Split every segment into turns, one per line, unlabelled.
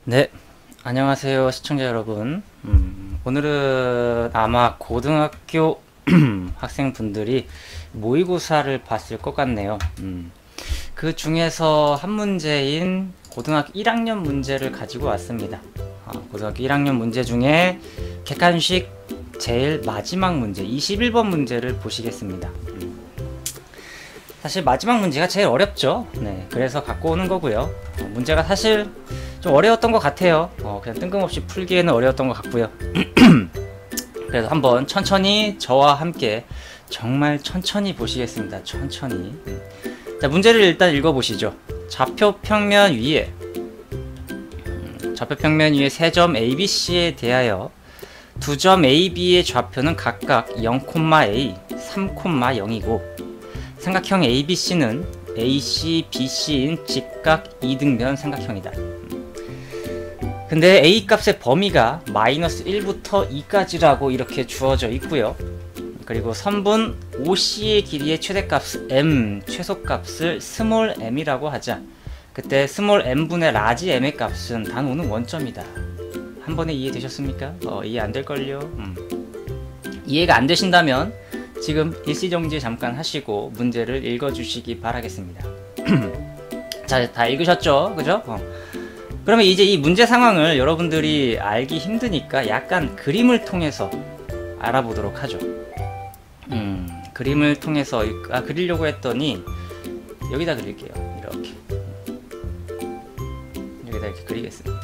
네, 안녕하세요 시청자 여러분. 오늘은 아마 고등학교 학생분들이 모의고사를 봤을 것 같네요. 그 중에서 한 문제인 고등학교 1학년 문제를 가지고 왔습니다. 고등학교 1학년 문제 중에 객관식 제일 마지막 문제 21번 문제를 보시겠습니다. 사실 마지막 문제가 제일 어렵죠. 네, 그래서 갖고 오는 거고요. 문제가 사실 좀 어려웠던 것 같아요. 그냥 뜬금없이 풀기에는 어려웠던 것 같고요. 그래서 한번 천천히 저와 함께 정말 천천히 보시겠습니다. 천천히. 자, 문제를 일단 읽어보시죠. 좌표평면 위에 세 점 ABC에 대하여 두 점 AB의 좌표는 각각 0,A, 3,0이고 삼각형 ABC는 AC, BC인 직각 이등변 삼각형이다. 근데 A 값의 범위가 -1부터 2까지라고 이렇게 주어져 있고요. 그리고 선분 OC의 길이의 최대값 M, 최소값을 스몰 m이라고 하자. 그때 스몰 m분의 라지 m의 값은 단 오는 원점이다. 한 번에 이해되셨습니까? 이해 안 될걸요? 이해가 안 되신다면 지금 일시정지 잠깐 하시고 문제를 읽어주시기 바라겠습니다. 자, 다 읽으셨죠? 그죠? 그러면 이제 이 문제 상황을 여러분들이 알기 힘드니까 약간 그림을 통해서 알아보도록 하죠. 그림을 통해서 그리려고 했더니 여기다 그릴게요. 이렇게 여기다 이렇게 그리겠습니다.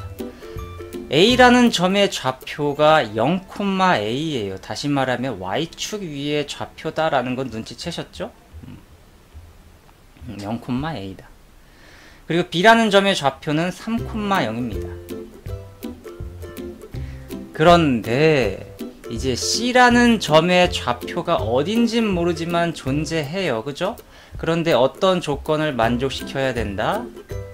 A라는 점의 좌표가 0,A예요. 다시 말하면 Y축 위의 좌표다 라는 건 눈치채셨죠? 0,A다. 그리고 B라는 점의 좌표는 3,0입니다. 그런데 이제 C라는 점의 좌표가 어딘진 모르지만 존재해요. 그죠? 그런데 어떤 조건을 만족시켜야 된다?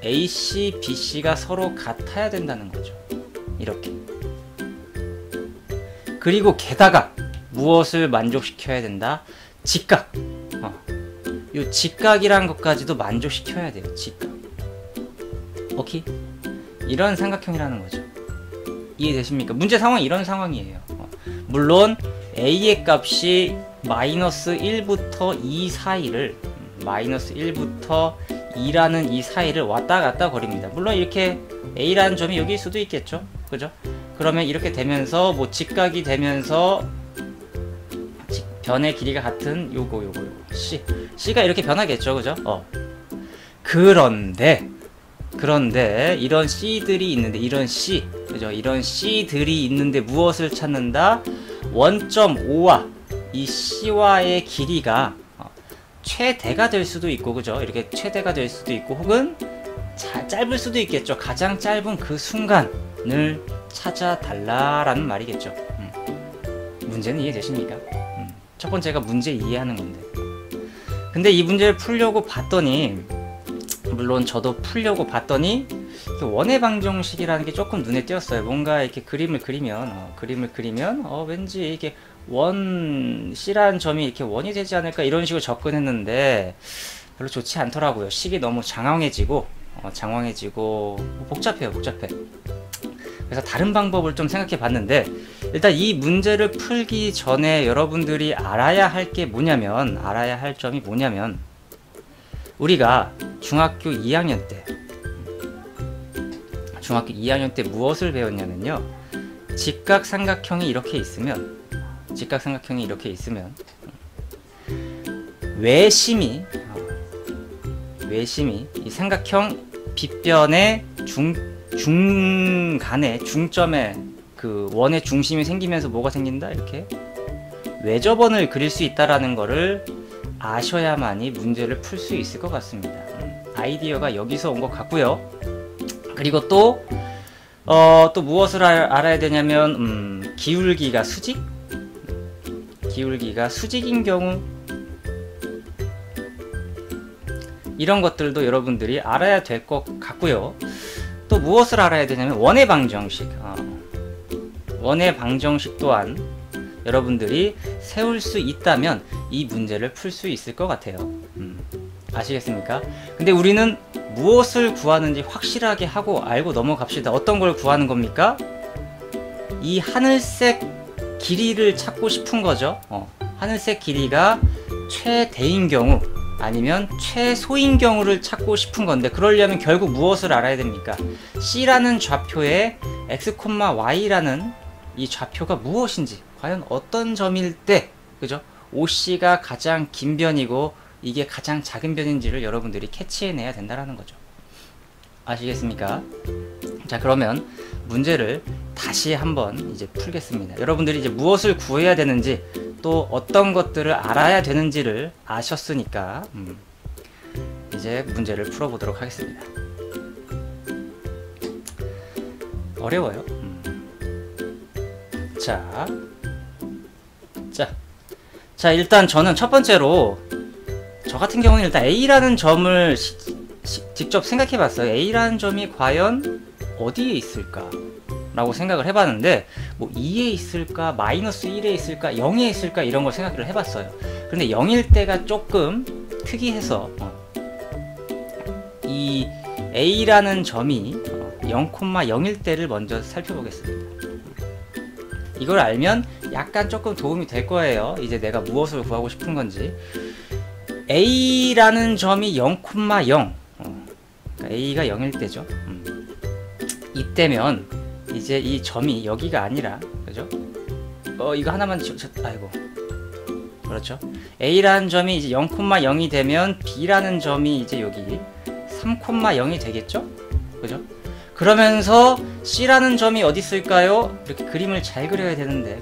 AC, BC가 서로 같아야 된다는 거죠. 이렇게. 그리고 게다가 무엇을 만족시켜야 된다? 직각. 요 직각이란 것까지도 만족시켜야 돼요. 직각. 오케이? 이런 삼각형이라는 거죠. 이해되십니까? 문제 상황이 이런 상황이에요. 물론 A의 값이 -1부터 2 사이를 -1부터 2라는 이 사이를 왔다 갔다 거립니다. 물론 이렇게 A라는 점이 여기일 수도 있겠죠. 그죠? 그러면 이렇게 되면서 뭐 직각이 되면서 변의 길이가 같은 요거 C가 이렇게 변하겠죠. 그죠? 그런데 이런 C들이 있는데 그죠? 이런 C들이 있는데 무엇을 찾는다? 원점 O와 이 C와의 길이가 최대가 될 수도 있고, 그죠? 이렇게 최대가 될 수도 있고, 혹은 짧을 수도 있겠죠. 가장 짧은 그 순간을 찾아달라라는 말이겠죠. 문제는 이해되십니까? 첫 번째가 문제 이해하는 건데. 근데 이 문제를 풀려고 봤더니, 물론 저도 풀려고 봤더니 원의 방정식이라는 게 조금 눈에 띄었어요. 뭔가 이렇게 그림을 그리면 왠지 이게 C라는 점이 이렇게 원이 되지 않을까 이런 식으로 접근했는데 별로 좋지 않더라고요. 식이 너무 장황해지고 복잡해. 그래서 다른 방법을 좀 생각해 봤는데, 일단 이 문제를 풀기 전에 여러분들이 알아야 할 점이 뭐냐면, 우리가 중학교 2학년 때 무엇을 배웠냐면요, 직각삼각형이 이렇게 있으면 외심이 이 삼각형 빗변의 중점에 그 원의 중심이 생기면서 뭐가 생긴다? 이렇게 외접원을 그릴 수 있다라는 거를 아셔야만이 문제를 풀 수 있을 것 같습니다. 아이디어가 여기서 온 것 같고요. 그리고 또 무엇을 알아야 되냐면, 기울기가 수직인 경우, 이런 것들도 여러분들이 알아야 될 것 같고요. 또 무엇을 알아야 되냐면 원의 방정식 또한 여러분들이 세울 수 있다면 이 문제를 풀 수 있을 것 같아요. 아시겠습니까? 근데 우리는 무엇을 구하는지 확실하게 하고 알고 넘어갑시다. 어떤 걸 구하는 겁니까? 이 하늘색 길이를 찾고 싶은 거죠. 하늘색 길이가 최대인 경우 아니면 최소인 경우를 찾고 싶은 건데, 그러려면 결국 무엇을 알아야 됩니까? C라는 좌표에 x, y라는 이 좌표가 무엇인지, 과연 어떤 점일 때, 그죠? OC가 가장 긴 변이고 이게 가장 작은 변인지를 여러분들이 캐치해내야 된다라는 거죠. 아시겠습니까? 자, 그러면 문제를 다시 한번 이제 풀겠습니다. 여러분들이 이제 무엇을 구해야 되는지, 또 어떤 것들을 알아야 되는지를 아셨으니까 이제 문제를 풀어보도록 하겠습니다. 어려워요. 자, 일단 저는 첫 번째로, 저 같은 경우는 일단 A라는 점을 직접 생각해 봤어요. A라는 점이 과연 어디에 있을까? 라고 생각을 해봤는데, 뭐 2에 있을까, 마이너스 1에 있을까, 0에 있을까, 이런 걸 생각을 해봤어요. 그런데 0일 때가 조금 특이해서 이 A라는 점이 0,0일 때를 먼저 살펴보겠습니다. 이걸 알면 약간 조금 도움이 될 거예요. 이제 내가 무엇을 구하고 싶은 건지. A라는 점이 0,0, 그러니까 A가 0일 때죠. 이때면 이제 이 점이 여기가 아니라, 그죠? 이거 하나만 아이고, 그렇죠? A라는 점이 이제 0,0이 되면 B라는 점이 이제 여기 3,0이 되겠죠? 그죠? 그러면서 C라는 점이 어디 있을까요? 이렇게 그림을 잘 그려야 되는데,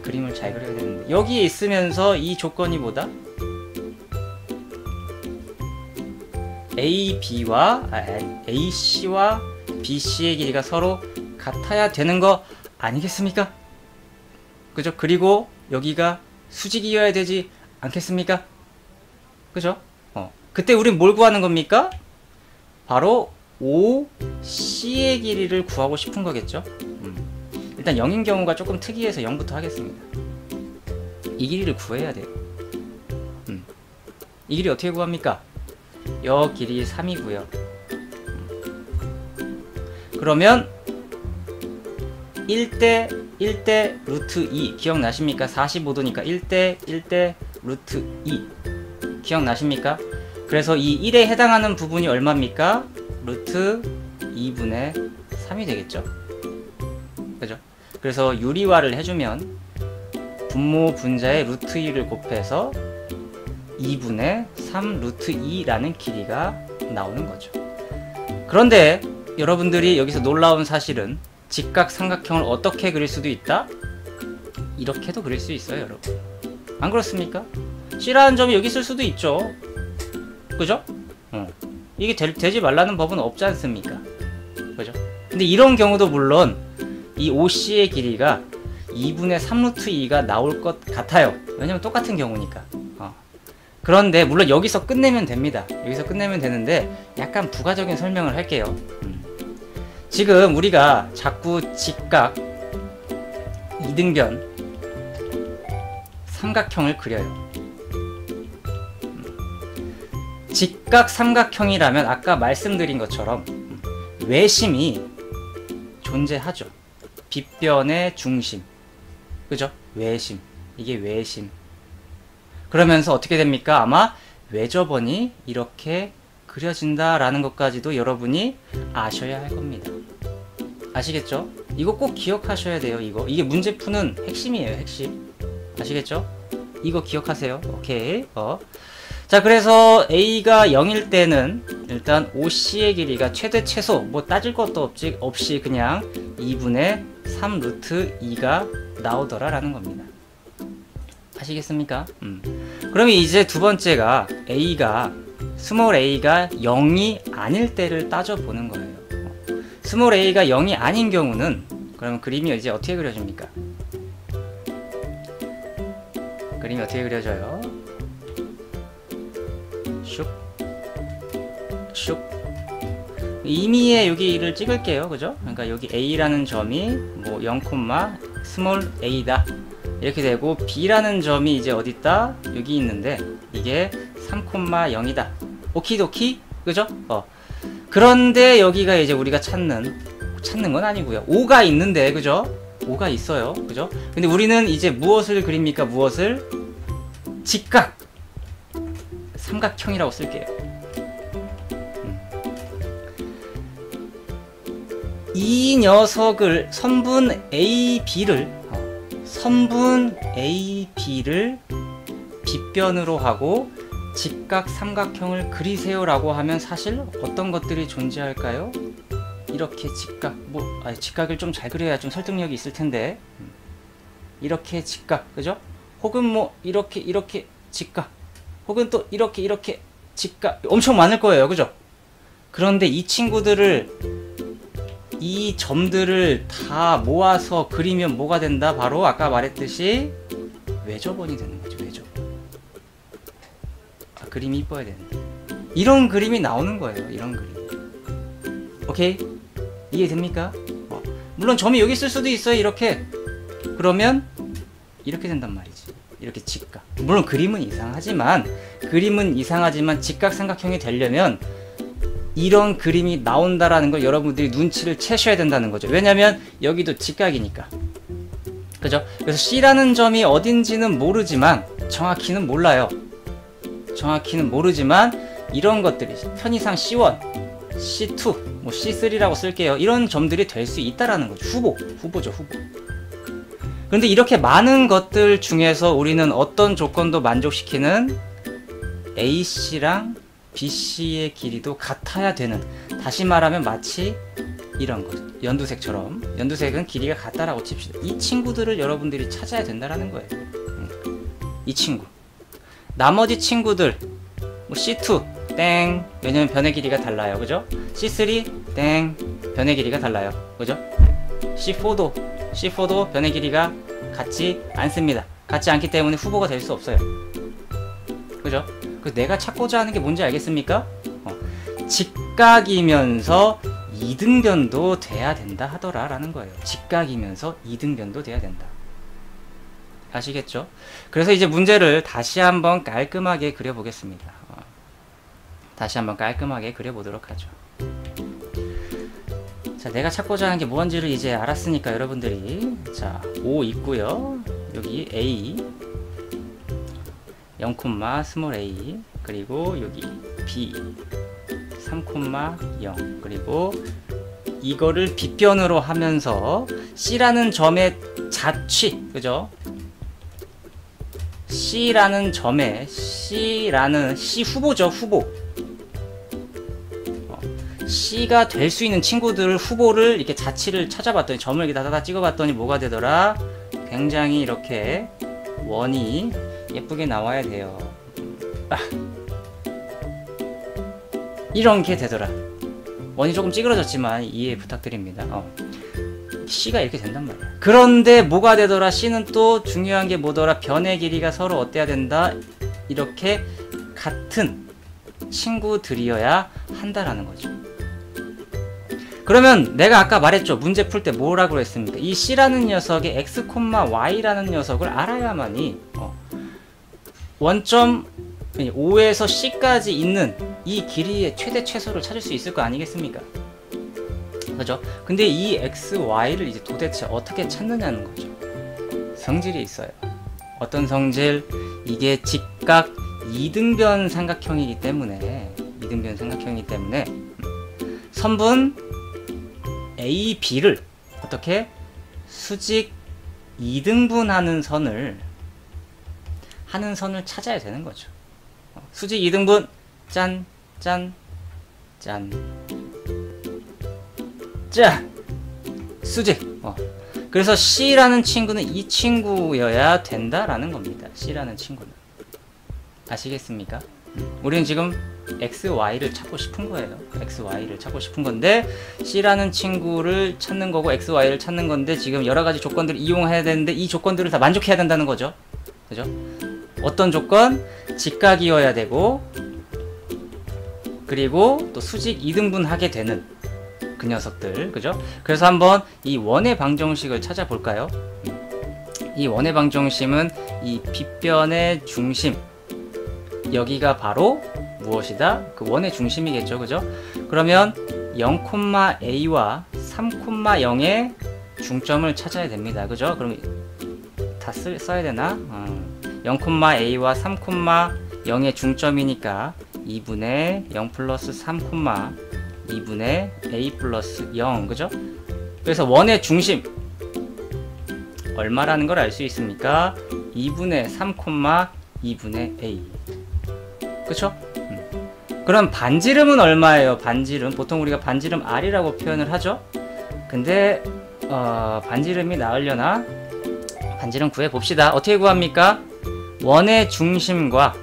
여기에 있으면서 이 조건이 뭐다? AC와 BC의 길이가 서로 같아야 되는 거 아니겠습니까? 그죠? 그리고 여기가 수직이어야 되지 않겠습니까? 그죠? 그때 우린 뭘 구하는 겁니까? 바로 OC의 길이를 구하고 싶은 거겠죠? 일단 0인 경우가 조금 특이해서 0부터 하겠습니다. 이 길이를 구해야 돼요. 이 길이 어떻게 구합니까? 여 길이 3이고요. 그러면 1대 루트 2 기억나십니까? 45도니까 1대 루트 2 기억나십니까? 그래서 이 1에 해당하는 부분이 얼마입니까? 루트 2분의 3이 되겠죠? 그죠? 그래서 유리화를 해주면 분모 분자의 루트 2를 곱해서 2분의 3 루트 2라는 길이가 나오는 거죠. 그런데 여러분들이 여기서 놀라운 사실은, 직각삼각형을 어떻게 그릴 수도 있다? 이렇게도 그릴 수 있어요, 여러분. 안 그렇습니까? C라는 점이 여기 있을 수도 있죠. 그죠? 이게 되지 말라는 법은 없지 않습니까? 그죠? 근데 이런 경우도 물론 이 OC의 길이가 2분의 3 루트 2가 나올 것 같아요. 왜냐면 똑같은 경우니까. 그런데 물론 여기서 끝내면 됩니다. 여기서 끝내면 되는데 약간 부가적인 설명을 할게요. 지금 우리가 자꾸 직각 이등변 삼각형을 그려요. 직각 삼각형이라면 아까 말씀드린 것처럼 외심이 존재하죠. 빗변의 중심, 그죠? 외심, 이게 외심. 그러면서 어떻게 됩니까? 아마 외접원이 이렇게 그려진다라는 것까지도 여러분이 아셔야 할 겁니다. 아시겠죠? 이거 꼭 기억하셔야 돼요. 이게 문제 푸는 핵심이에요. 핵심. 아시겠죠? 이거 기억하세요. 오케이. 자, 그래서 A가 0일 때는 일단 OC의 길이가 최대 최소 뭐 따질 것도 없이 그냥 2분의 3 루트 2가 나오더라라는 겁니다. 아시겠습니까? 그러면 이제 두 번째가 스몰 a가 0이 아닐 때를 따져보는 거예요. 스몰 a가 0이 아닌 경우는 그러면 그림이 이제 어떻게 그려집니까? 그림이 어떻게 그려져요? 슉 임의의 여기를 찍을게요. 그죠? 그러니까 여기 a라는 점이 뭐 0, 스몰 a다 이렇게 되고 B라는 점이 이제 어딨다? 여기 있는데 이게 3,0이다. 오키도키? 그죠? 그런데 여기가 이제 우리가 찾는 건 아니고요. 5가 있는데, 그죠? 5가 있어요. 그죠? 근데 우리는 이제 무엇을 그립니까? 무엇을? 직각! 삼각형이라고 쓸게요. 이 녀석을 선분 AB를 빗변으로 하고 직각 삼각형을 그리세요 라고 하면 사실 어떤 것들이 존재할까요? 이렇게 직각, 직각을 좀 잘 그려야 좀 설득력이 있을 텐데, 이렇게 직각, 그죠? 혹은 뭐 이렇게 직각, 혹은 또 이렇게 직각, 엄청 많을 거예요, 그죠? 그런데 이 점들을 다 모아서 그리면 뭐가 된다? 바로 아까 말했듯이 외접원이 되는 거죠. 외접원. 그림이 이뻐야 되는데 이런 그림이 나오는 거예요. 이런 그림. 오케이? 이해됩니까? 물론 점이 여기 있을 수도 있어요. 이렇게. 그러면 이렇게 된단 말이지. 이렇게 직각. 물론 그림은 이상하지만 직각 삼각형이 되려면 이런 그림이 나온다라는 걸 여러분들이 눈치를 채셔야 된다는 거죠. 왜냐면 여기도 직각이니까. 그죠? 그래서 C라는 점이 어딘지는 모르지만, 정확히는 몰라요. 정확히는 모르지만 이런 것들이 편의상 C1, C2, 뭐 C3라고 쓸게요. 이런 점들이 될 수 있다라는 거죠. 후보죠, 후보. 그런데 이렇게 많은 것들 중에서 우리는 어떤 조건도 만족시키는 AC랑 BC의 길이도 같아야 되는, 다시 말하면 마치 이런 것, 연두색처럼, 연두색은 길이가 같다라고 칩시다. 이 친구들을 여러분들이 찾아야 된다라는 거예요. 이 친구. 나머지 친구들, 뭐 C2 땡, 왜냐면 변의 길이가 달라요, 그죠? C3 땡, 변의 길이가 달라요, 그죠? C4도 변의 길이가 같지 않습니다. 같지 않기 때문에 후보가 될 수 없어요, 그죠? 그 내가 찾고자 하는 게 뭔지 알겠습니까? 직각이면서 이등변도 돼야 된다 하더라 라는 거예요. 직각이면서 이등변도 돼야 된다. 아시겠죠? 그래서 이제 문제를 다시 한번 깔끔하게 그려보겠습니다. 다시 한번 깔끔하게 그려보도록 하죠. 자, 내가 찾고자 하는 게 뭔지를 이제 알았으니까 여러분들이, 자, 5 있고요. 여기 A 0, 스몰 a, 그리고 여기 b 3,0, 그리고 이거를 빗변으로 하면서 C라는 점의 자취, 그죠? C라는 점에 C 후보죠, 후보. C가 될 수 있는 친구들 후보를 이렇게 자취를 찾아봤더니, 점을 이렇게 다다다 찍어봤더니 뭐가 되더라? 굉장히 이렇게 원이 예쁘게 나와야 돼요. 이렇게 되더라. 원이 조금 찌그러졌지만 이해 부탁드립니다. C가 이렇게 된단 말이야. 그런데 뭐가 되더라? C는 또 중요한 게 뭐더라? 변의 길이가 서로 어때야 된다? 이렇게 같은 친구들이어야 한다라는 거죠. 그러면 내가 아까 말했죠. 문제 풀 때 뭐라고 했습니까? 이 C라는 녀석의 x, y라는 녀석을 알아야만이 원점 5에서 C까지 있는 이 길이의 최대 최소를 찾을 수 있을 거 아니겠습니까? 그죠? 근데 이 x, y를 이제 도대체 어떻게 찾느냐는 거죠. 성질이 있어요. 어떤 성질? 이게 직각 이등변 삼각형이기 때문에, 선분 A, B를 어떻게 수직 이등분하는 선을 찾아야 되는 거죠. 수직 이등분, 짠, 수직. 그래서 C라는 친구는 이 친구여야 된다라는 겁니다. C라는 친구는. 아시겠습니까? 우리는 지금 x, y를 찾고 싶은 거예요. x, y를 찾고 싶은 건데 C라는 친구를 찾는 거고 x, y를 찾는 건데 지금 여러 가지 조건들을 이용해야 되는데 이 조건들을 다 만족해야 된다는 거죠. 그죠? 어떤 조건? 직각이어야 되고, 그리고 또 수직 이등분하게 되는 그 녀석들, 그죠? 그래서 한번 이 원의 방정식을 찾아볼까요? 이 원의 방정식은 이 빗변의 중심, 여기가 바로 무엇이다? 그 원의 중심이겠죠, 그죠? 그러면 0,a와 3,0의 중점을 찾아야 됩니다, 그죠? 그럼 다 써야 되나? 0,a와 3,0의 중점이니까 2분의 0 플러스 3, 2분의 a 플러스 0, 그죠? 그래서 원의 중심 얼마라는 걸 알 수 있습니까? 2분의 3, 2분의 a, 그쵸? 그럼 반지름은 얼마예요? 반지름, 보통 우리가 반지름 r이라고 표현을 하죠? 근데 반지름이 나으려나? 반지름 구해봅시다. 어떻게 구합니까? 원의 중심과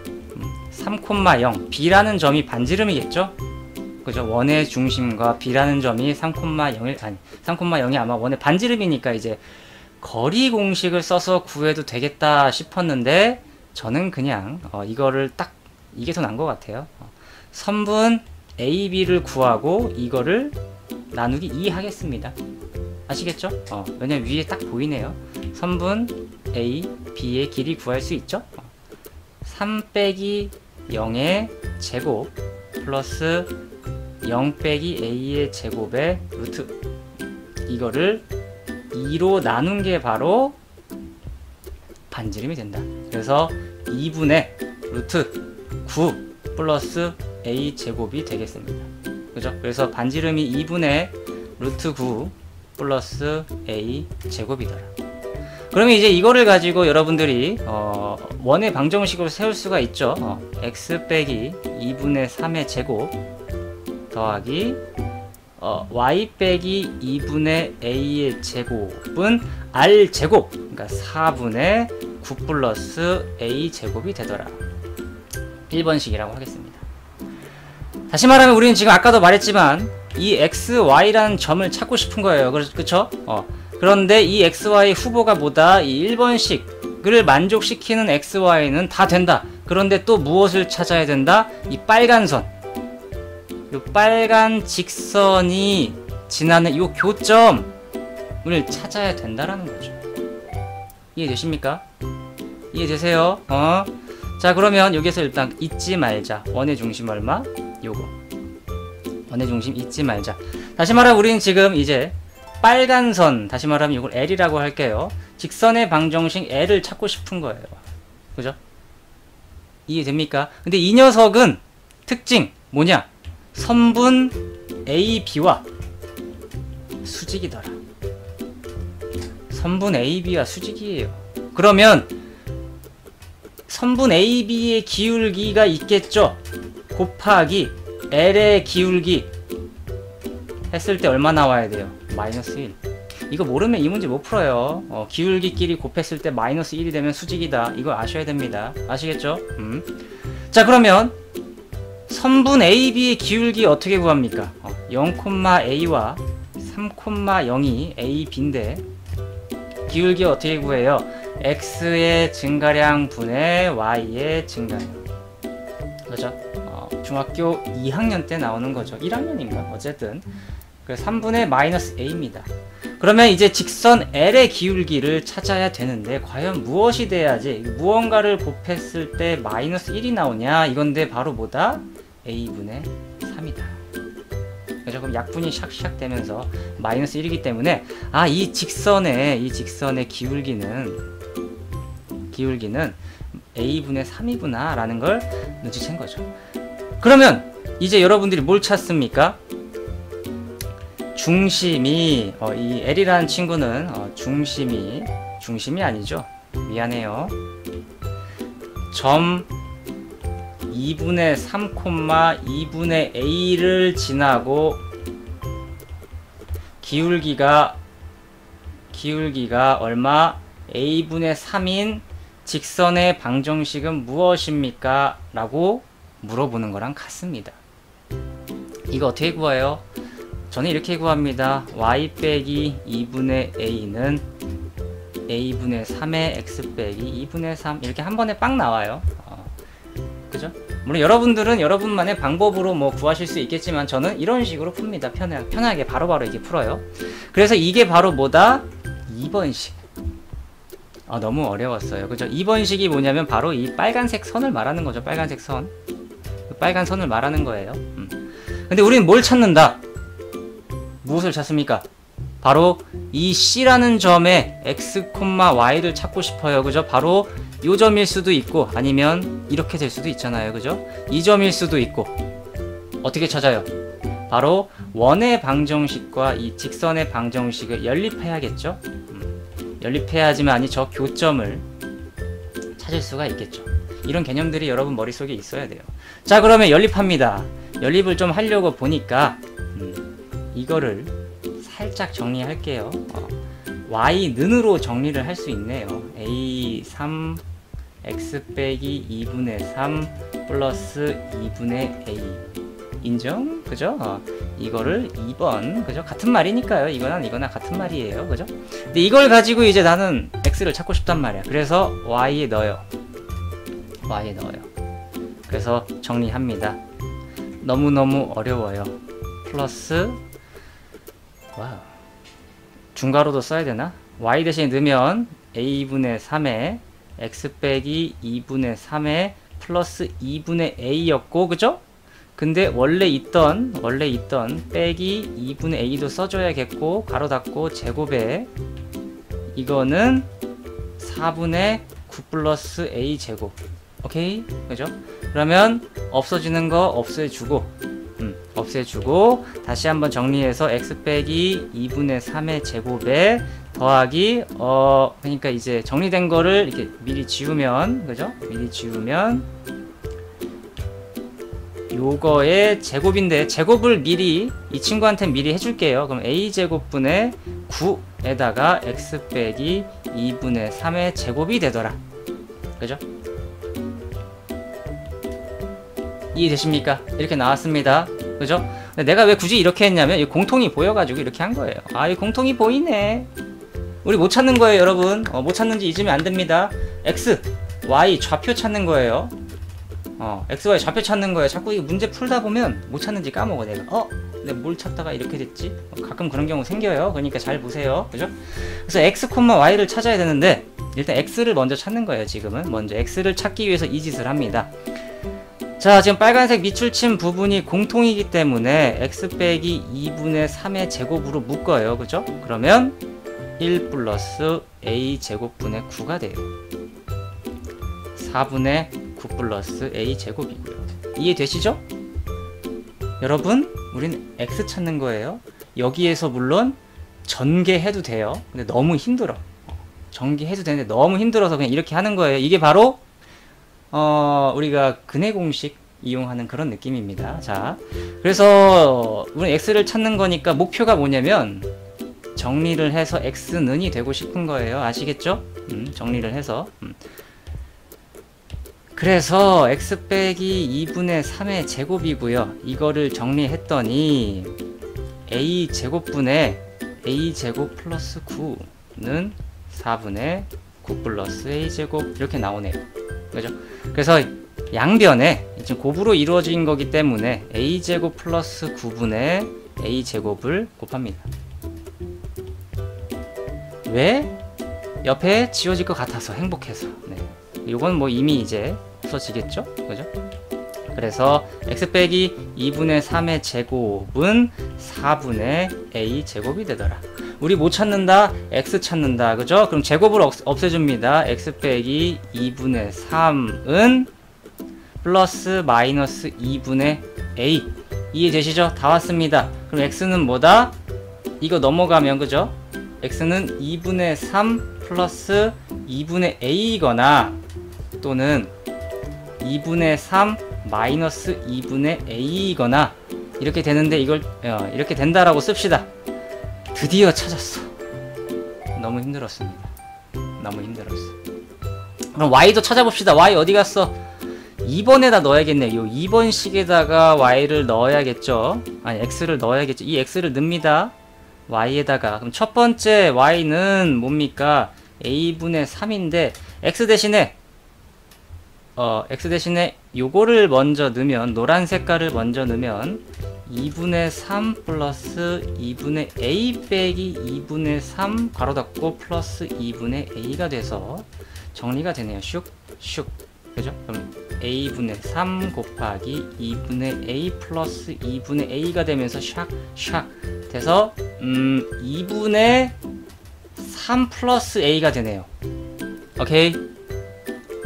3,0 b라는 점이 반지름이겠죠? 그죠? 원의 중심과 b라는 점이 3,0이 아마 원의 반지름이니까 이제 거리 공식을 써서 구해도 되겠다 싶었는데 저는 그냥 이거를 딱 이게 더 나은 것 같아요. 선분 AB를 구하고 이거를 나누기 2 하겠습니다. 아시겠죠? 왜냐면 위에 딱 보이네요. 선분 A, B의 길이 구할 수 있죠? 3 빼기 0의 제곱 플러스 0 빼기 A의 제곱의 루트, 이거를 2로 나눈 게 바로 반지름이 된다. 그래서 2분의 루트 9 플러스 A 제곱이 되겠습니다. 그죠? 그래서 반지름이 2분의 루트 9 플러스 A 제곱이더라. 그러면 이제 이거를 가지고 여러분들이 원의 방정식으로 세울 수가 있죠. x 빼기 2분의 3의 제곱 더하기 y 빼기 2분의 a의 제곱은 r 제곱, 그러니까 4분의 9 플러스 a 제곱이 되더라. 1번식이라고 하겠습니다. 다시 말하면 우리는 지금 아까도 말했지만 이 x, y라는 점을 찾고 싶은 거예요. 그쵸? 그런데 이 x, y 후보가 뭐다? 이 1번식을 만족시키는 x, y는 다 된다. 그런데 또 무엇을 찾아야 된다? 이 빨간 선, 이 빨간 직선이 지나는 이 교점을 찾아야 된다라는 거죠. 이해되십니까? 이해되세요? 자, 그러면 여기서 일단 잊지 말자. 원의 중심 얼마? 요거. 원의 중심 잊지 말자. 다시 말하면 우리는 지금 이제 빨간 선, 다시 말하면 이걸 L이라고 할게요. 직선의 방정식 L을 찾고 싶은 거예요. 그죠? 이해됩니까? 근데 이 녀석은 특징 뭐냐? 선분 AB와 수직이더라. 선분 AB와 수직이에요. 그러면 선분 AB의 기울기가 있겠죠? 곱하기 L의 기울기 했을 때 얼마 나와야 돼요? 마이너스 1. 이거 모르면 이 문제 못 풀어요. 기울기끼리 곱했을 때 마이너스 1이 되면 수직이다. 이거 아셔야 됩니다. 아시겠죠? 자, 그러면 선분 AB의 기울기 어떻게 구합니까? 0,a와 3,0이 AB인데 기울기 어떻게 구해요? x의 증가량 분의 y의 증가량. 그죠? 중학교 2학년 때 나오는 거죠. 1학년인가? 어쨌든 그 3분의 마이너스 a입니다. 그러면 이제 직선 L의 기울기를 찾아야 되는데 과연 무엇이 돼야지 무언가를 곱했을 때 마이너스 1이 나오냐? 이건데 바로 뭐다? a분의 3이다. 그래서 그럼 약분이 샥샥 되면서 마이너스 1이기 때문에 이 직선의 기울기는 a분의 3이구나 라는 걸 눈치챈 거죠. 그러면 이제 여러분들이 뭘 찾습니까? 중심이 이 L이라는 친구는 중심이 아니죠. 미안해요. 점 2분의 3, 2분의 a를 지나고 기울기가 얼마? a분의 3인 직선의 방정식은 무엇입니까? 라고 물어보는 거랑 같습니다. 이거 어떻게 구해요? 저는 이렇게 구합니다. y 빼기 2분의 a는 a분의 3의 x 빼기 2분의 3 이렇게 한 번에 빵 나와요. 그죠? 물론 여러분들은 여러분만의 방법으로 뭐 구하실 수 있겠지만 저는 이런 식으로 풉니다. 편하게 바로바로 이렇게 풀어요. 그래서 이게 바로 뭐다? 2번식. 너무 어려웠어요. 그죠? 2번 식이 뭐냐면 바로 이 빨간색 선을 말하는 거죠. 빨간색 선. 그 빨간 선을 말하는 거예요. 근데 우리는 뭘 찾는다? 무엇을 찾습니까? 바로 이 C라는 점에 x, y를 찾고 싶어요. 그죠? 바로 요 점일 수도 있고 아니면 이렇게 될 수도 있잖아요. 그죠? 이 점일 수도 있고. 어떻게 찾아요? 바로 원의 방정식과 이 직선의 방정식을 연립해야겠죠? 연립해야지만이 저 교점을 찾을 수가 있겠죠. 이런 개념들이 여러분 머릿속에 있어야 돼요. 자, 그러면 연립합니다. 연립을 좀 하려고 보니까 이거를 살짝 정리할게요. y는으로 정리를 할 수 있네요. a3 x 빼기 2분의 3 플러스 2분의 a 인정? 그죠? 이거를 2번 그죠? 같은 말이니까요. 이거나 같은 말이에요. 그죠? 근데 이걸 가지고 이제 나는 x를 찾고 싶단 말이야. 그래서 y에 넣어요. 그래서 정리합니다. 너무너무 어려워요. 플러스 와우. 중괄호도 써야 되나? y 대신에 넣으면 a분의 3에 x 빼기 2분의 3에 플러스 2분의 a였고, 그죠? 근데 원래 있던 빼기 2분의 a도 써줘야겠고, 가로 닫고 제곱에 이거는 4분의 9 플러스 a 제곱. 오케이? 그죠? 그러면 없어지는 거 없애주고 다시 한번 정리해서 x 빼기 2분의 3의 제곱에 더하기 그러니까 이제 정리된 거를 이렇게 미리 지우면, 그죠? 미리 지우면 요거의 제곱인데, 제곱을 미리 이 친구한테 미리 해줄게요. 그럼 a제곱분의 9에다가 x 빼기 2분의 3의 제곱이 되더라. 그죠? 이해되십니까? 이렇게 나왔습니다. 그죠? 근데 내가 왜 굳이 이렇게 했냐면 이 공통이 보여가지고 이렇게 한 거예요. 이 공통이 보이네. 우리 못 찾는 거예요, 여러분. 못 찾는지 잊으면 안 됩니다. x, y 좌표 찾는 거예요. x, y 좌표 찾는 거예요. 자꾸 이 문제 풀다 보면 못 찾는지 까먹어, 내가. 내가 뭘 찾다가 이렇게 됐지? 가끔 그런 경우 생겨요. 그러니까 잘 보세요. 그죠? 그래서 x, y를 찾아야 되는데 일단 x를 먼저 찾는 거예요. 지금은 먼저 x를 찾기 위해서 이 짓을 합니다. 자, 지금 빨간색 밑줄 친 부분이 공통이기 때문에 x 빼기 2분의 3의 제곱으로 묶어요. 그죠? 그러면 1 플러스 a 제곱분의 9가 돼요. 4분의 9 플러스 a 제곱이고요. 이해되시죠? 여러분, 우린 x 찾는 거예요. 여기에서 물론 전개해도 돼요. 근데 너무 힘들어. 전개해도 되는데 너무 힘들어서 그냥 이렇게 하는 거예요. 이게 바로 우리가 근해 공식 이용하는 그런 느낌입니다. 자, 그래서 우리 x를 찾는 거니까 목표가 뭐냐면 정리를 해서 x는이 되고 싶은 거예요. 아시겠죠? 정리를 해서 그래서 x 빼기 2분의 3의 제곱이고요. 이거를 정리했더니 a 제곱분의 a 제곱 플러스 9는 4분의 9 플러스 a 제곱 이렇게 나오네요. 그죠? 그래서 양변에 지금 곱으로 이루어진 거기 때문에 a제곱 플러스 9분의 a제곱을 곱합니다. 왜? 옆에 지워질 것 같아서, 행복해서. 네. 요건 뭐 이미 이제 없어지겠죠? 그죠? 그래서 x 빼기 2분의 3의 제곱은 4분의 a 제곱이 되더라. 우리 뭐 찾는다? x 찾는다. 그죠? 그럼 제곱을 없애줍니다. x 빼기 2분의 3은 플러스 마이너스 2분의 a. 이해되시죠? 다 왔습니다. 그럼 x는 뭐다? 이거 넘어가면, 그죠? x는 2분의 3 플러스 2분의 a이거나 또는 2분의 3 마이너스 2분의 a이거나 이렇게 되는데, 이걸 이렇게 된다라고 씁시다. 드디어 찾았어. 너무 힘들었습니다. 너무 힘들었어. 그럼 y도 찾아봅시다. y 어디 갔어? 2번에다 넣어야겠네. 요 2번식에다가 y를 넣어야겠죠. 아니, x를 넣어야겠죠. 이 x를 넣습니다. y에다가. 그럼 첫 번째 y는 뭡니까? a분의 3인데 x 대신에 요거를 먼저 넣으면, 노란 색깔을 먼저 넣으면 2분의 3 플러스 2분의 a 빼기 2분의 3 괄호 닫고 플러스 2분의 a가 돼서 정리가 되네요. 슉슉. 그죠? 그럼 a분의 3 곱하기 2분의 a 플러스 2분의 a가 되면서 샥샥 돼서 2분의 3 플러스 a가 되네요. 오케이?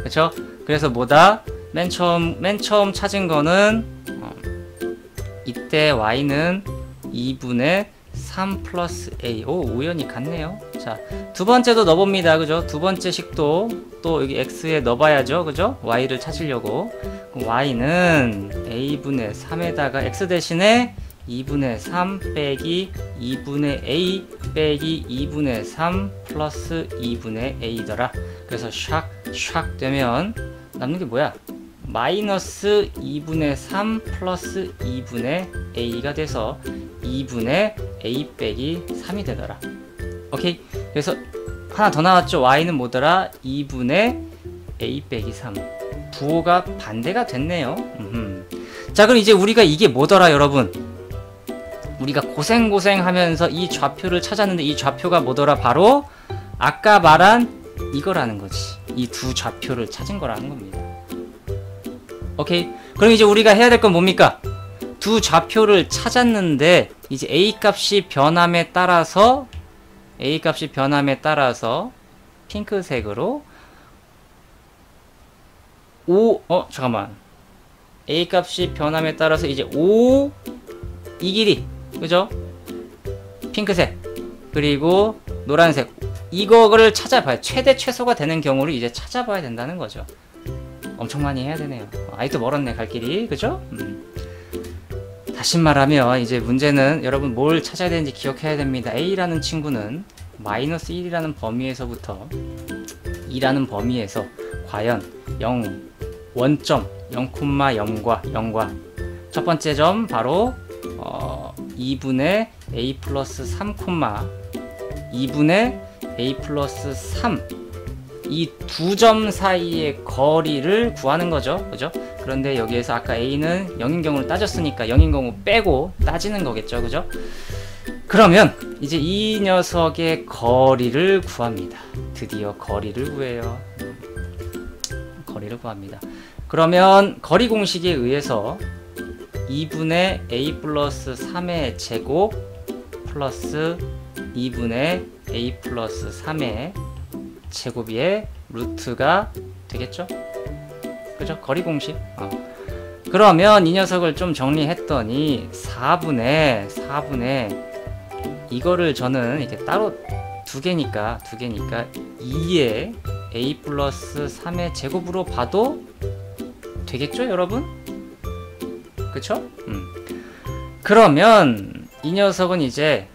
그쵸? 그래서 뭐다? 맨 처음 찾은 거는 이때 y는 2분의 3 플러스 a. 오, 우연히 같네요. 자, 두 번째도 넣어봅니다. 그죠? 두 번째 식도 또 여기 x에 넣어봐야죠. 그죠? y를 찾으려고. 그럼 y는 a분의 3에다가 x 대신에 2분의 3 빼기 2분의 a 빼기 2분의 3 플러스 2분의 a더라. 그래서 샥샥 되면 남는 게 뭐야? 마이너스 2분의 3 플러스 2분의 a가 돼서 2분의 a 빼기 3이 되더라. 오케이? 그래서 하나 더 나왔죠? y는 뭐더라? 2분의 a 빼기 3. 부호가 반대가 됐네요. 자, 그럼 이제 우리가 이게 뭐더라, 여러분? 우리가 고생 하면서 이 좌표를 찾았는데 이 좌표가 뭐더라? 바로 아까 말한 이거라는 거지. 이 두 좌표를 찾은 거라는 겁니다. 오케이? 그럼 이제 우리가 해야 될 건 뭡니까? 두 좌표를 찾았는데 이제 a 값이 변함에 따라서 핑크색으로 잠깐만. a 값이 변함에 따라서 이제 이 길이, 그죠? 핑크색 그리고 노란색, 이거를 찾아봐요. 최대 최소가 되는 경우를 이제 찾아봐야 된다는 거죠. 엄청 많이 해야 되네요. 아직도 멀었네, 갈 길이. 그죠? 다시 말하면 이제 문제는 여러분 뭘 찾아야 되는지 기억해야 됩니다. a라는 친구는 마이너스 1이라는 범위에서부터 2라는 범위에서 과연 0, 원점 0,0과 0과 첫 번째 점 바로 2분의 a 플러스 3, 2분의 a 플러스 3 이 두 점 사이의 거리를 구하는 거죠. 그죠? 그런데 여기에서 아까 a는 0인 경우를 따졌으니까 0인 경우 빼고 따지는 거겠죠. 그죠? 그러면 이제 이 녀석의 거리를 구합니다. 드디어 거리를 구해요. 거리를 구합니다. 그러면 거리 공식에 의해서 2분의 a 플러스 3의 제곱 플러스 2분의 a 플러스 3의 제곱의 루트가 되겠죠? 그죠? 거리 공식. 그러면 이 녀석을 좀 정리했더니 4분의 이거를 저는 이렇게 따로 두 개니까 2의 a 플러스 3의 제곱으로 봐도 되겠죠, 여러분? 그쵸? 그러면 이 녀석은 이제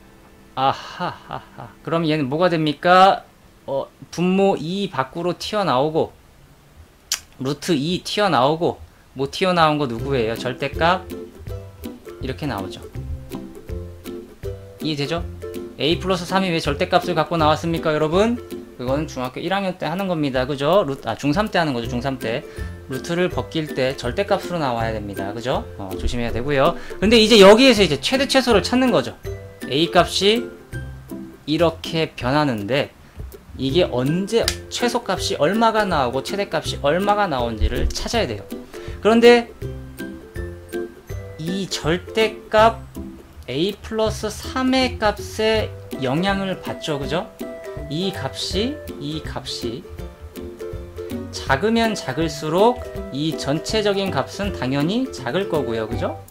그럼 얘는 뭐가 됩니까? 분모 2 밖으로 튀어나오고 루트 2 튀어나오고 뭐 튀어나온 거 누구예요? 절대값 이렇게 나오죠. 이해되죠? a 플러스 3이 왜 절대값을 갖고 나왔습니까, 여러분? 그거는 중학교 1학년 때 하는 겁니다. 그죠? 중3 때 하는 거죠. 중3 때 루트를 벗길 때 절대값으로 나와야 됩니다. 그죠? 조심해야 되고요. 근데 이제 여기에서 이제 최대 최소를 찾는 거죠. a 값이 이렇게 변하는데 이게 언제 최소값이 얼마가 나오고 최대값이 얼마가 나온지를 찾아야 돼요. 그런데 이 절대값 a 플러스 3의 값에 영향을 받죠. 그죠? 이 값이 작으면 작을수록 이 전체적인 값은 당연히 작을 거고요. 그죠?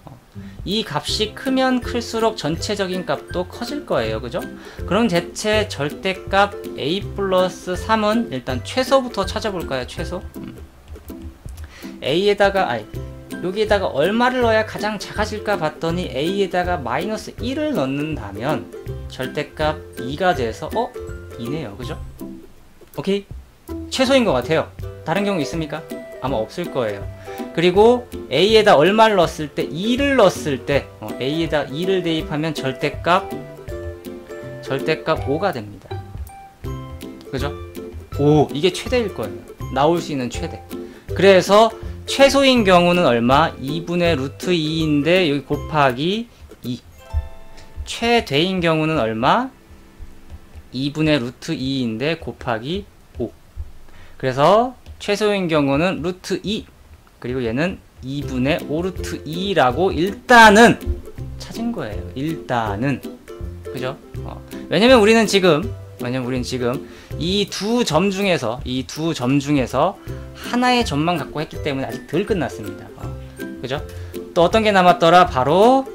이 값이 크면 클수록 전체적인 값도 커질 거예요. 그죠? 그럼 대체 절대값 a 플러스 3은 일단 최소부터 찾아볼까요? 최소. 여기에다가 얼마를 넣어야 가장 작아질까 봤더니 a에다가 마이너스 1을 넣는다면 절대값 2가 돼서 2네요. 그죠? 오케이? 최소인 것 같아요. 다른 경우 있습니까? 아마 없을 거예요. 그리고 a에다 얼마를 넣었을 때 2를 넣었을 때 a에다 2를 대입하면 절대값 5가 됩니다. 그죠? 5 이게 최대일 거예요. 나올 수 있는 최대. 그래서 최소인 경우는 얼마? 2분의 루트 2인데 여기 곱하기 2. 최대인 경우는 얼마? 2분의 루트 2인데 곱하기 5. 그래서 최소인 경우는 루트 2, 그리고 얘는 2분의 5 루트 2라고 일단은 찾은 거예요. 일단은. 그죠? 왜냐면 우리는 지금 이 두 점 중에서 하나의 점만 갖고 했기 때문에 아직 덜 끝났습니다. 그죠? 또 어떤 게 남았더라? 바로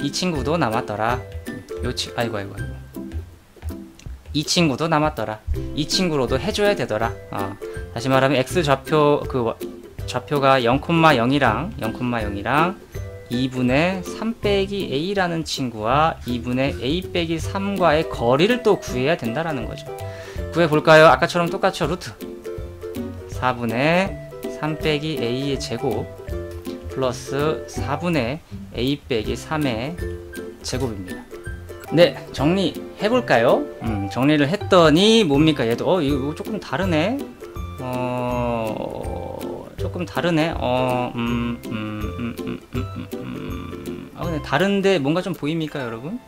이 친구도 남았더라. 아이고. 이 친구도 남았더라. 이 친구로도 해줘야 되더라. 다시 말하면 x 좌표가 0,0이랑 2분의 3 빼기 a라는 친구와 2분의 a 빼기 3과의 거리를 또 구해야 된다라는 거죠. 구해볼까요? 아까처럼 똑같죠? 루트 4분의 3 빼기 a의 제곱 플러스 4분의 a 빼기 3의 제곱입니다. 네, 정리해볼까요? 정리를 했더니 뭡니까? 얘도 이거 조금 다르네. 조금 다르네. 근데 다른데 뭔가 좀 보입니까, 여러분?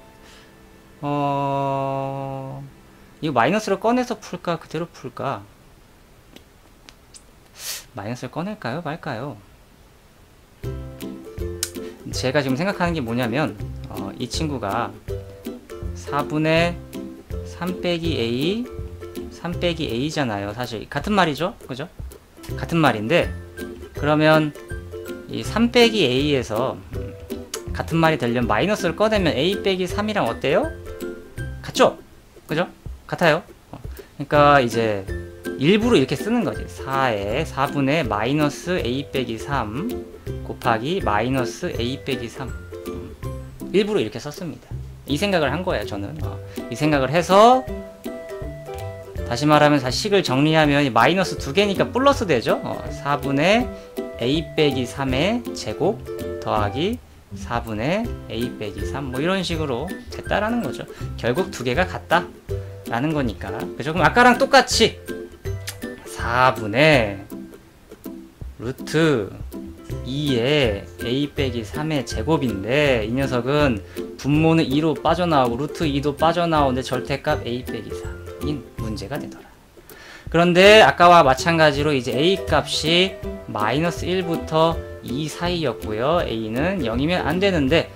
이거 마이너스를 꺼내서 풀까, 그대로 풀까? 마이너스를 꺼낼까요, 말까요? 제가 지금 생각하는 게 뭐냐면, 이 친구가 4분의 3 빼기 a, 3 빼기 a잖아요. 사실 같은 말이죠, 그죠? 같은 말인데, 그러면 이 3 빼기 a에서 같은 말이 되려면 마이너스를 꺼내면 a 빼기 3이랑 어때요? 같죠? 그죠? 같아요. 그러니까 이제 일부러 이렇게 쓰는 거지. 4분의 마이너스 a 빼기 3 곱하기 마이너스 a 빼기 3. 일부러 이렇게 썼습니다. 이 생각을 한 거예요, 저는. 이 생각을 해서 다시 말하면 식을 정리하면 마이너스 2개니까 플러스 되죠. 4분의 a 빼기 3의 제곱 더하기 4분의 a 빼기 3 뭐 이런 식으로 됐다라는 거죠. 결국 두 개가 같다 라는 거니까. 그죠? 그럼 아까랑 똑같이 4분의 루트 2의 a 빼기 3의 제곱인데 이 녀석은 분모는 2로 빠져나오고 루트 2도 빠져나오는데 절대값 a 빼기 3인 문제가 되더라. 그런데 아까와 마찬가지로 이제 a 값이 마이너스 1부터 2 사이였고요. a는 0이면 안 되는데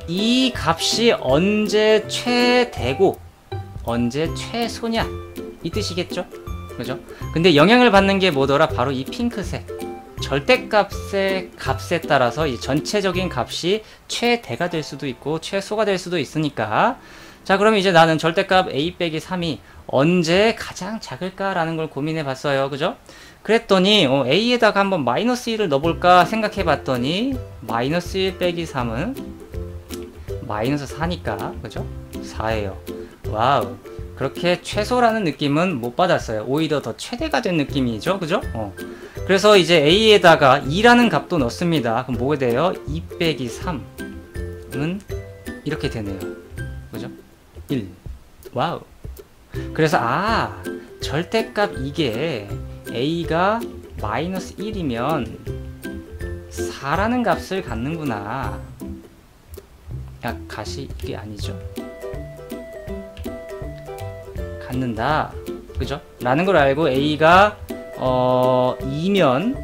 이 값이 언제 최대고 언제 최소냐 이 뜻이겠죠? 그죠? 근데 영향을 받는 게 뭐더라? 바로 이 핑크색 절대값의 값에 따라서 이 전체적인 값이 최대가 될 수도 있고 최소가 될 수도 있으니까 자 그러면 이제 나는 절대값 a 빼기 3이 언제 가장 작을까 라는 걸 고민해 봤어요. 그죠? 그랬더니 a에다가 한번 마이너스 1을 넣어볼까 생각해 봤더니 마이너스 1 빼기 3은 마이너스 4니까 그죠? 4예요. 와우, 그렇게 최소라는 느낌은 못 받았어요. 오히려 더 최대가 된 느낌이죠. 그죠? 그래서 이제 a에다가 2라는 값도 넣습니다. 그럼 뭐가 돼요? 2 빼기 3은 이렇게 되네요. 그죠? 1. 와우. 그래서 절대값 이게 a가 마이너스 1이면 4라는 값을 갖는구나. 값이 이게 아니죠. 갖는다. 그죠? 라는 걸 알고 a가 2면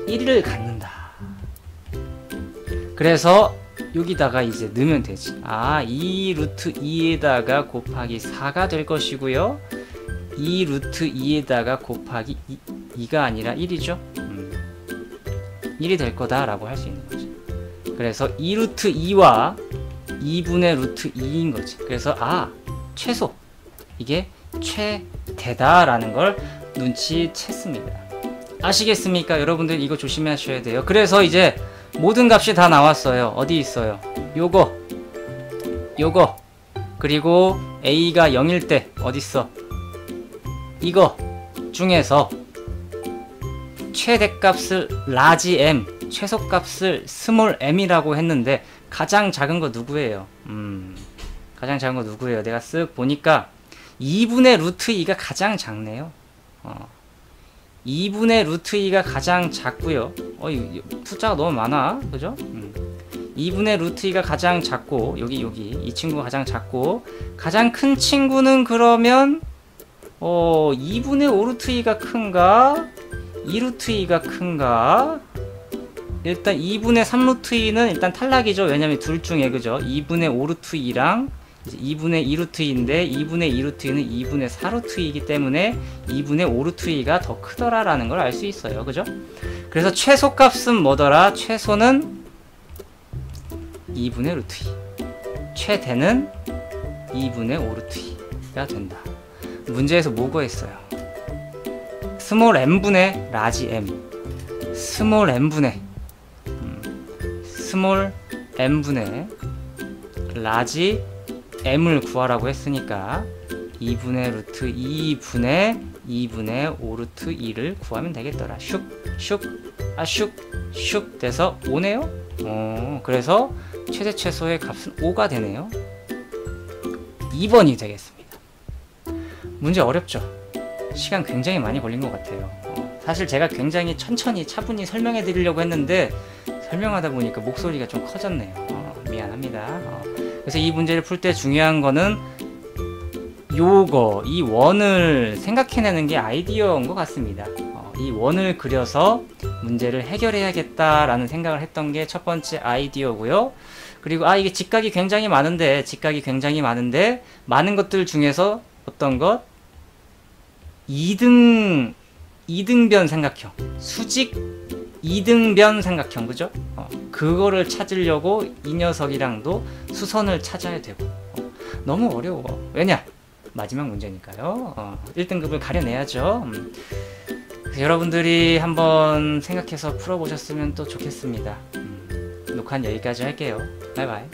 1을 갖는다. 그래서 여기다가 이제 넣으면 되지. 2 루트 2에다가 곱하기 4가 될 것이고요. 2 루트 2에다가 곱하기 2가 아니라 1이죠. 1이 될 거다라고 할 수 있는 거죠. 그래서 2 루트 2와 2분의 루트 2인 거지. 그래서 최소 이게 최대다라는 걸 눈치챘습니다. 아시겠습니까? 여러분들 이거 조심하셔야 돼요. 그래서 이제 모든 값이 다 나왔어요. 어디 있어요? 요거 그리고 a가 0일 때 어딨어? 이거 중에서 최대값을 라지 m, 최소값을 스몰 m이라고 했는데 가장 작은 거 누구예요? 가장 작은 거 누구예요? 내가 쓱 보니까 2분의 루트 2가 가장 작네요. 2분의 루트 2가 가장 작고요. 숫자가 너무 많아. 그죠? 2분의 루트 2가 가장 작고, 여기 이 친구가 가장 작고, 가장 큰 친구는 그러면 2분의 5 루트 2가 큰가? 2 루트 2가 큰가? 일단 2분의 3 루트 2는 일단 탈락이죠. 왜냐면 둘 중에, 그죠? 2분의 5 루트 2랑 2분의 2 루트 2인데 2분의 2 루트 2는 2분의 4 루트 2이기 때문에 2분의 5 루트 2가 더 크더라라는 걸 알 수 있어요. 그죠? 그래서 최소값은 뭐더라? 최소는 2분의 루트 2, 최대는 2분의 5 루트 2가 된다. 문제에서 뭐 구했어요? 스몰 m분의 라지 m, 스몰 m분의 라지 m을 구하라고 했으니까 2분의 루트 2분의 5 루트 2를 구하면 되겠더라. 슉 돼서 5네요. 그래서 최대 최소의 값은 5가 되네요. 2번이 되겠습니다. 문제 어렵죠? 시간 굉장히 많이 걸린 것 같아요. 사실 제가 굉장히 천천히 차분히 설명해 드리려고 했는데 설명하다 보니까 목소리가 좀 커졌네요. 미안합니다. 그래서 이 문제를 풀 때 중요한 거는 이 원을 생각해내는 게 아이디어인 것 같습니다. 이 원을 그려서 문제를 해결해야겠다라는 생각을 했던 게 첫 번째 아이디어고요. 그리고 이게 직각이 굉장히 많은데 많은 것들 중에서 어떤 것? 2등변 삼각형, 수직 2등변 삼각형, 그죠? 그거를 찾으려고 이 녀석이랑도 수선을 찾아야 되고 너무 어려워. 왜냐? 마지막 문제니까요. 1등급을 가려내야죠. 여러분들이 한번 생각해서 풀어보셨으면 또 좋겠습니다. 녹화는 여기까지 할게요. 바이바이.